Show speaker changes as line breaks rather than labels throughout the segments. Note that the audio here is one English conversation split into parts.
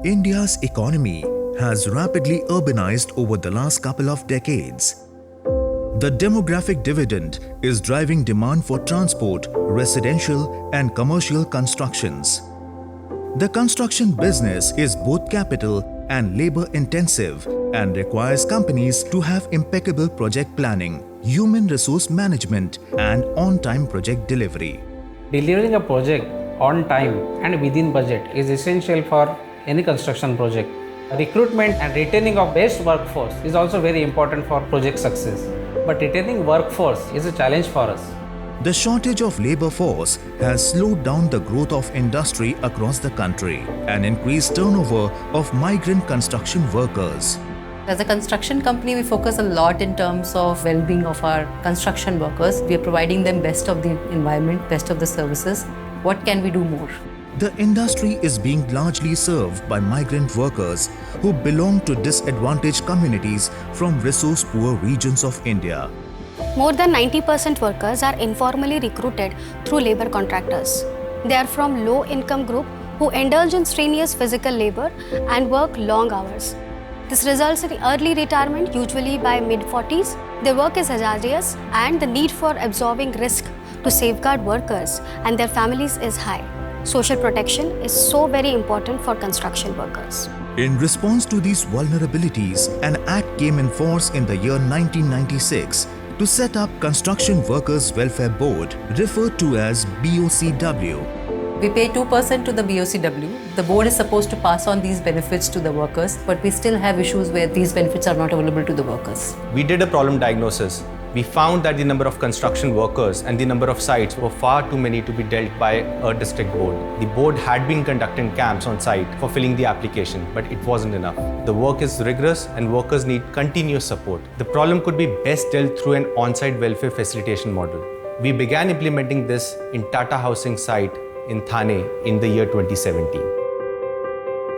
India's economy has rapidly urbanized over the last couple of decades. The demographic dividend is driving demand for transport, residential and commercial constructions. The construction business is both capital and labor intensive and requires companies to have impeccable project planning, human resource management and on-time project delivery.
Delivering a project on time and within budget is essential for any construction project. Recruitment and retaining of best workforce is also very important for project success. But retaining workforce is a challenge for us.
The shortage of labor force has slowed down the growth of industry across the country and increased turnover of migrant construction workers.
As a construction company, we focus a lot in terms of well-being of our construction workers. We are providing them best of the environment, best of the services. What can we do more?
The industry is being largely served by migrant workers who belong to disadvantaged communities from resource-poor regions of India.
More than 90% workers are informally recruited through labor contractors. They are from low-income group who indulge in strenuous physical labor and work long hours. This results in early retirement, usually by mid-40s. Their work is hazardous and the need for absorbing risk to safeguard workers and their families is high. Social protection is so very important for construction workers.
In response to these vulnerabilities, an act came in force in the year 1996 to set up Construction Workers Welfare Board, referred to as BOCW.
We pay 2% to the BOCW. The board is supposed to pass on these benefits to the workers, but we still have issues where these benefits are not available to the workers.
We did a problem diagnosis. We found that the number of construction workers and the number of sites were far too many to be dealt by a district board. The board had been conducting camps on site for filling the application, but it wasn't enough. The work is rigorous and workers need continuous support. The problem could be best dealt through an on-site welfare facilitation model. We began implementing this in Tata Housing site in Thane in the year 2017.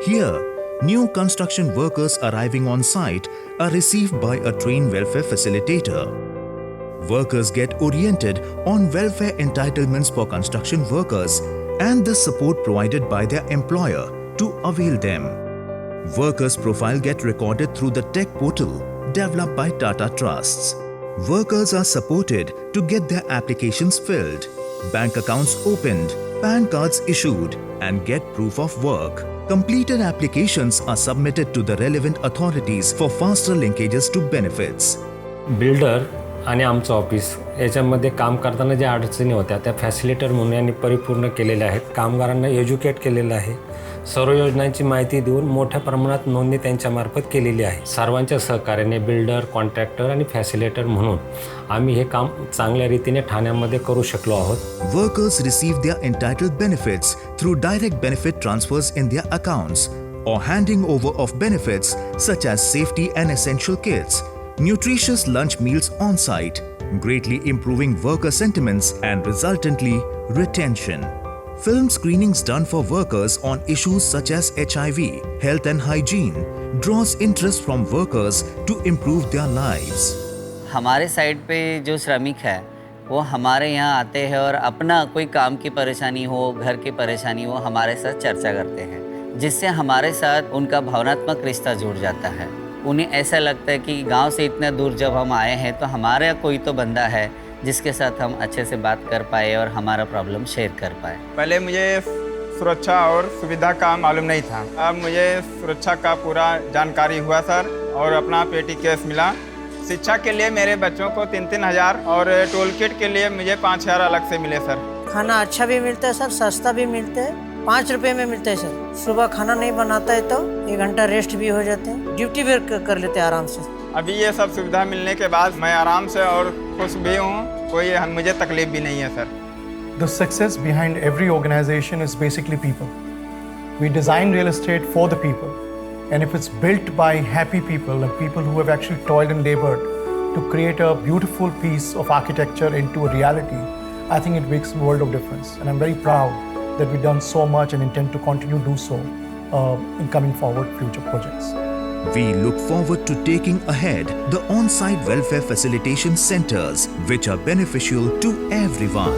Here, new construction workers arriving on site are received by a trained welfare facilitator. Workers get oriented on welfare entitlements for construction workers and the support provided by their employer to avail them. Workers' profile get recorded through the tech portal developed by Tata Trusts. Workers are supported to get their applications filled, bank accounts opened, PAN cards issued and get proof of work. Completed applications are submitted to the relevant authorities for faster linkages to benefits.
Builder आणि आमचं office याच्यामध्ये काम करताना ज्या अडचणी होत्या त्या facilitator म्हणून यांनी परिपूर्ण केलेल्या आहेत. कामगारांना एज्युकेट केलेलं आहे. सर्व योजनांची माहिती देऊन मोठ्या प्रमाणात नोंदणी त्यांच्यामार्फत केलेली आहे. सर्वांच्या सहकार्याने बिल्डर, कॉन्ट्रॅक्टर आणि फॅसिलिटेटर म्हणून आम्ही हे काम चांगल्या रीतीने ठाण्यामध्ये करू शकलो आहोत.
Workers receive their entitled benefits through direct benefit transfers in their accounts or handing over of benefits such as safety and essential kits, nutritious lunch meals on site, greatly improving worker sentiments and resultantly retention. Film screenings done for workers on issues such as HIV, health and hygiene draws interest from workers to improve their lives.
हमारे side पे जो श्रमिक है वो हमारे यहाँ आते हैं और अपना कोई काम की परेशानी हो, घर की परेशानी हो, हमारे साथ चर्चा करते हैं, जिससे हमारे साथ उनका भावनात्मक रिश्ता जुड़ जाता है. उन्हें ऐसा लगता है कि गांव से इतना दूर जब हम आए हैं तो हमारा कोई तो बंदा है जिसके साथ हम अच्छे से बात कर पाए और हमारा प्रॉब्लम शेयर कर पाए.
पहले मुझे सुरक्षा और सुविधा का मालूम नहीं था. अब मुझे सुरक्षा का पूरा जानकारी हुआ सर और अपना पेटी केस मिला. शिक्षा के लिए मेरे बच्चों को 3-3 हज़ार और टोल किट के लिए मुझे 5 हज़ार अलग से मिले सर.
खाना अच्छा भी मिलता है सर, सस्ता भी मिलता है. 5 रुपए में मिलता है सर. सुबह खाना नहीं बनाता है तो 1 घंटा रेस्ट भी हो जाते हैं. ड्यूटी भी कर लेते हैं आराम से.
अभी ये सब सुविधा मिलने के बाद मैं आराम से और खुश भी हूँ. कोई मुझे तकलीफ भी नहीं है sir.
The success behind every organization is basically people. We design real estate for the people. And if it's built by happy people and people who have actually toiled and labored to create a beautiful piece of architecture into a reality, I think it makes a world of difference. And I'm very proud that we've done so much and intend to continue to do so in coming forward future projects.
We look forward to taking ahead the on-site welfare facilitation centers which are beneficial to everyone.